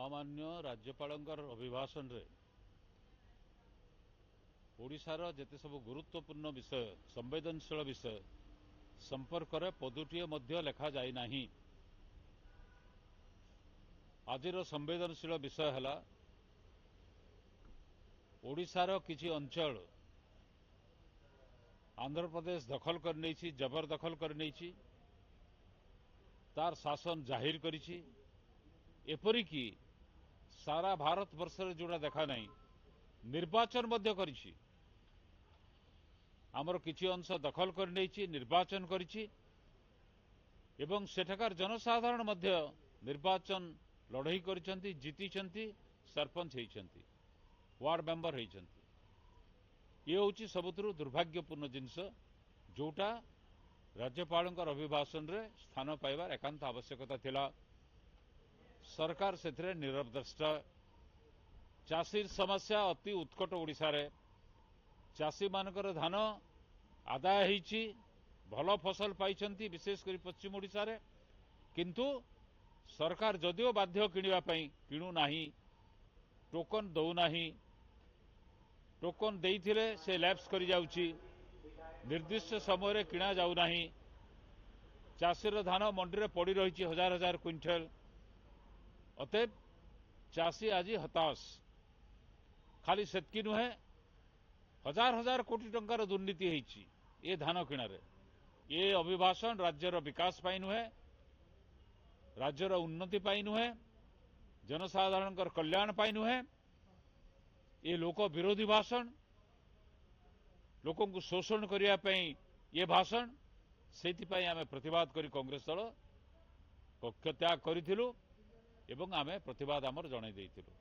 महामान्य राज्यपाल अभिभाषण रे ओडिशार जेते सब गुरुत्वपूर्ण विषय संवेदनशील विषय संपर्क में पदुटीए मध्य लेखा जाई नाही। आजिर संवेदनशील विषय है ओडिशार किछि अंचल आंध्र प्रदेश दखल कर नहीं, जबरदखल कर नहीं, तार शासन जाहिर करिछि। एपरिकी सारा भारत वर्ष जोड़ा देखा नहीं निर्वाचन मध्य करिछि। आमर किछि अंश दखल कर नहीं, निर्वाचन करिछि एवं सेठाकार जनसाधारण मध्य निर्वाचन लड़ई करिछन्ति, जीतिछन्ति, सरपंच होइछन्ति, वार्ड मेंबर होइछन्ति। ये होछि सबुतरु दुर्भाग्यपूर्ण जिनस जोटा राज्यपाल अभिभाषण रे स्थान पाइबार एकांत आवश्यकता थिला। सरकार से निरवद्रष्टा। चाषी समस्या अति उत्कट ओडिशा रे चाषी मानकर धान आदाय होइछि, भल फसल पाइछन्ति, विशेषकर पश्चिम ओडिशा रे, किंतु सरकार जदिओ बाध्य किनिबा पई किणु नाही, टोकन दउ नाही, टोकन देइथिले से लैप्स करि जाउछि, निर्दिष्ट समय रे किणा जाउ नाही। चाषीर धान मंडी रे पड़ी रहिछि हजार हजार क्विंटल। अतएव चाषी आज हताश। खाली सेतकी नुहे, हजार हजार कोटी टंकार दुर्नीति होइछि ए धान किणारे। ये अभिभाषण राज्यर विकास पाई नुहे, राज्यर उन्नति पाई नुहे, जनसाधारण कल्याण पाई नुहे। ये लोक विरोधी भाषण, लोकों को शोषण करिया पई ये भाषण। सेतिपई आमे प्रतिवाद करी कांग्रेस दल कक्ष त्याग करिथिलु एवं आमे प्रतिवाद आमर जणाई देइथिलु।